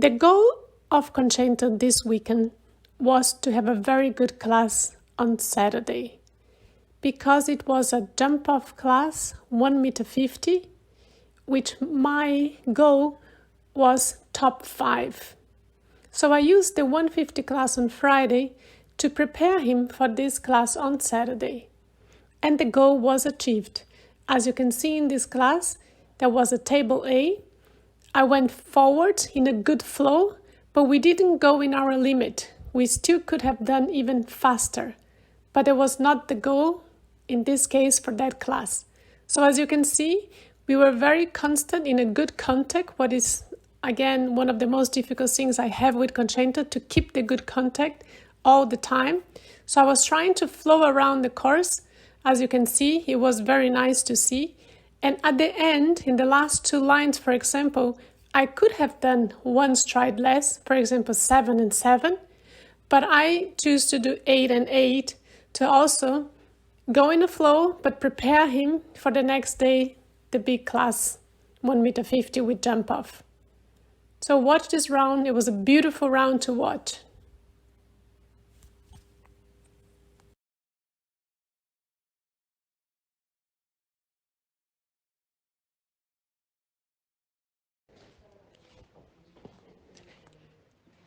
The goal of Conchanter this weekend was to have a very good class on Saturday, because it was a jump-off class, 1.50 meters, which my goal was top 5. So I used the 150 class on Friday to prepare him for this class on Saturday. And the goal was achieved. As you can see in this class, there was a table A. I went forward in a good flow, but we didn't go in our limit. We still could have done even faster, but it was not the goal in this case for that class. So as you can see, we were very constant in a good contact, what is again one of the most difficult things I have with Conchanter, to keep the good contact all the time. So I was trying to flow around the course. As you can see, it was very nice to see. And at the end, in the last 2 lines, for example, I could have done 1 stride less, for example, 7 and 7, but I choose to do 8 and 8 to also go in the flow, but prepare him for the next day, the big class, 1.50 meters with jump off. So watch this round. It was a beautiful round to watch.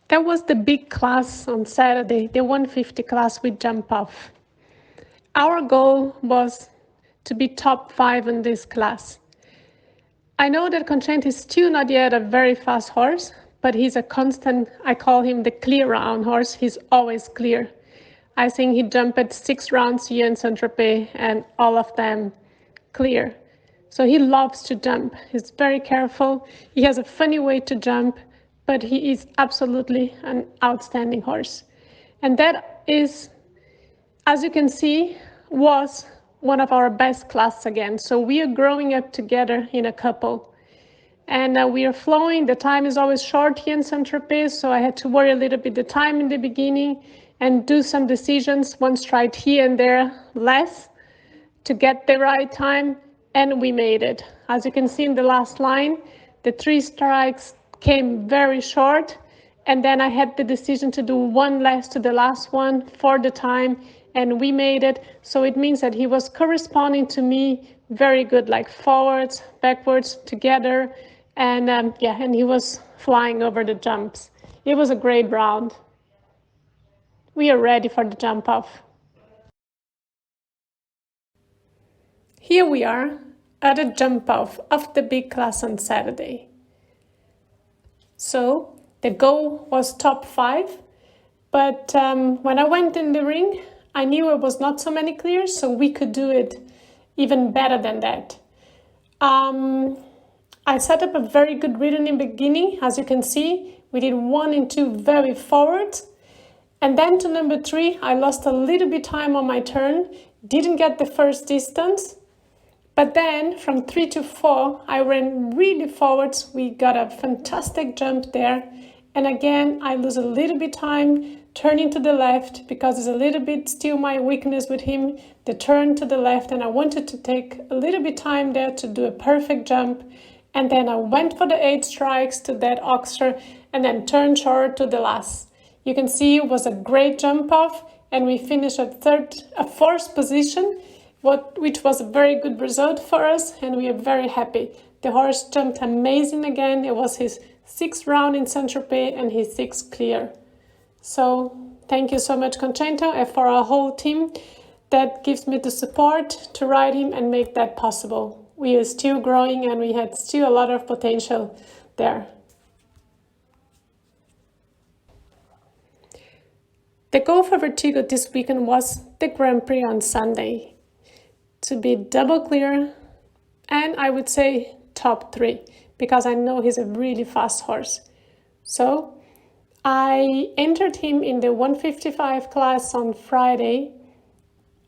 That was the big class on Saturday, the 150 class with jump off. Our goal was to be top 5 in this class. I know that Conchanter is still not yet a very fast horse, but he's a constant, I call him the clear round horse. He's always clear. I think he jumped 6 rounds here in Tropez and all of them clear. So he loves to jump. He's very careful. He has a funny way to jump, but he is absolutely an outstanding horse. And that is, as you can see, was one of our best classes again. So we are growing up together in a couple. And we are flowing. The time is always short here in Tropez, so I had to worry a little bit the time in the beginning and do some decisions, 1 stride here and there less to get the right time, and we made it. As you can see in the last line, the 3 strikes came very short, and then I had the decision to do 1 less to the last one for the time, and we made it. So it means that he was corresponding to me very good, like forwards, backwards, together, and and he was flying over the jumps. It was a great round. We are ready for the jump off. Here we are at a jump off of the big class on Saturday. So the goal was top 5, but when I went in the ring, I knew it was not so many clears, so we could do it even better than that. I set up a very good rhythm in the beginning. As you can see, we did 1 and 2 very forward. And then to number 3, I lost a little bit time on my turn, didn't get the first distance. But then from 3 to 4, I ran really forwards. We got a fantastic jump there. And again, I lose a little bit time turning to the left, because it's a little bit still my weakness with him, the turn to the left. And I wanted to take a little bit time there to do a perfect jump. And then I went for the 8 strikes to that oxer and then turned short to the last. You can see it was a great jump off, and we finished at 4th position, which was a very good result for us, and we are very happy. The horse jumped amazing again. It was his 6th round in Saint-Tropez and his 6th clear. So thank you so much, Conchanter, and for our whole team that gives me the support to ride him and make that possible. We are still growing, and we had still a lot of potential there. The goal for Vertigo this weekend was the Grand Prix on Sunday, to be double clear, and I would say top 3, because I know he's a really fast horse. So I entered him in the 155 class on Friday,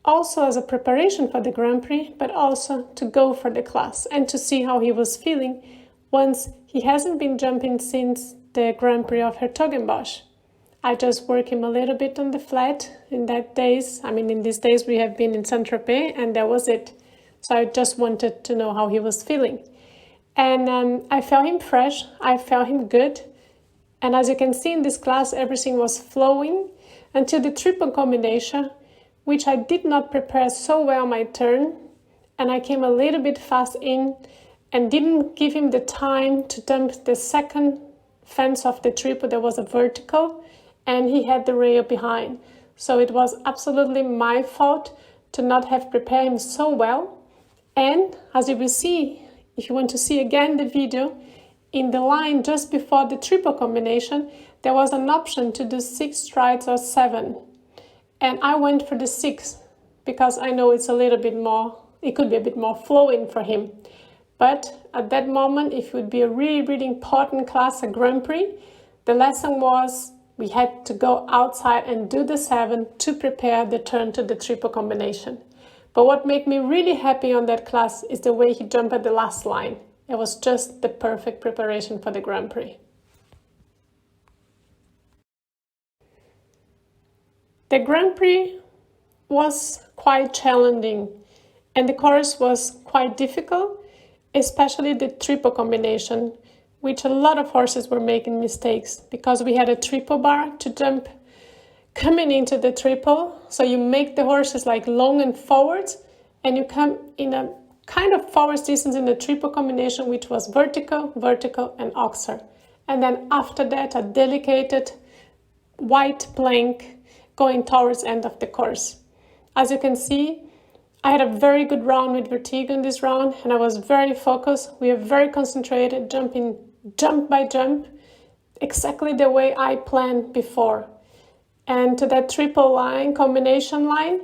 also as a preparation for the Grand Prix, but also to go for the class and to see how he was feeling once he hasn't been jumping since the Grand Prix of Hertogenbosch. I just work him a little bit on the flat in these days we have been in Saint-Tropez, and that was it. So I just wanted to know how he was feeling. And I felt him fresh, I felt him good. And as you can see in this class, everything was flowing until the triple combination, which I did not prepare so well my turn. And I came a little bit fast in and didn't give him the time to dump the second fence of the triple. There was a vertical and he had the rail behind. So it was absolutely my fault to not have prepared him so well. And as you will see, if you want to see again the video, in the line just before the triple combination, there was an option to do 6 strides or 7. And I went for the 6 because I know it's a little bit more, it could be a bit more flowing for him. But at that moment, if it would be a really, really important class, a Grand Prix, the lesson was we had to go outside and do the 7 to prepare the turn to the triple combination. But what made me really happy on that class is the way he jumped at the last line. It was just the perfect preparation for the Grand Prix. The Grand Prix was quite challenging and the course was quite difficult, especially the triple combination, which a lot of horses were making mistakes because we had a triple bar to jump coming into the triple. So you make the horses like long and forwards and you come in a kind of forward distance in the triple combination, which was vertical, vertical and oxer. And then after that, a delicate white plank going towards the end of the course. As you can see, I had a very good round with Vertigo in this round and I was very focused. We are very concentrated, jumping jump by jump, exactly the way I planned before. And to that triple line, combination line,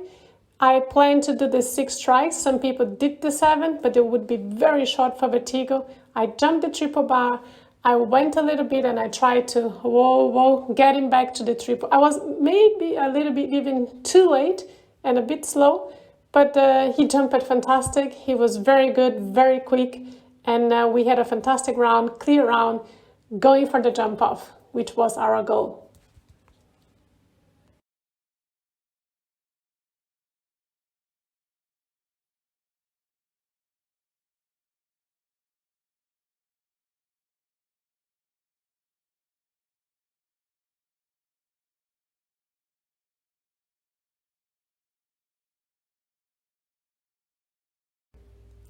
I planned to do the 6 strikes. Some people did the 7, but it would be very short for Vertigo. I jumped the triple bar, I went a little bit and I tried to, get him back to the triple. I was maybe a little bit even too late and a bit slow, but he jumped fantastic. He was very good, very quick, and we had a fantastic round, clear round, going for the jump off, which was our goal.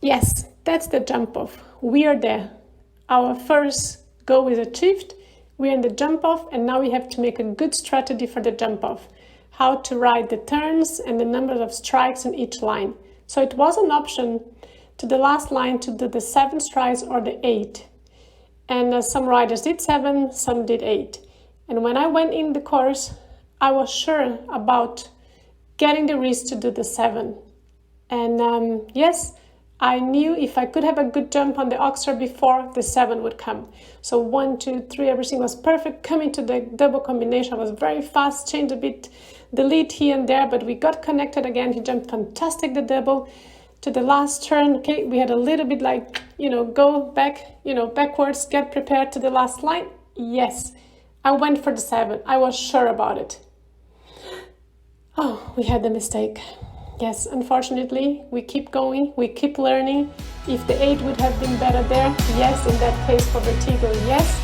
Yes, that's the jump off. We are there. Our first goal is achieved. We're in the jump off and now we have to make a good strategy for the jump off. How to ride the turns and the number of strikes in each line. So it was an option to the last line to do the 7 strikes or the 8. And some riders did 7, some did 8. And when I went in the course, I was sure about getting the wrist to do the 7. And yes, I knew if I could have a good jump on the oxer before, the 7 would come. So 1, 2, 3, everything was perfect. Coming to the double combination, I was very fast, changed a bit the lead here and there, but we got connected again. He jumped fantastic, the double. To the last turn, okay, we had a little bit like, go back, backwards, get prepared to the last line. Yes, I went for the 7. I was sure about it. Oh, we had the mistake. Yes, unfortunately, we keep going, we keep learning. If the 8 would have been better there, yes, in that case for Vertigo, yes.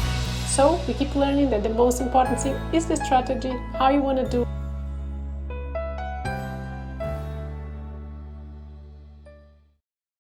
So we keep learning that the most important thing is the strategy, how you want to do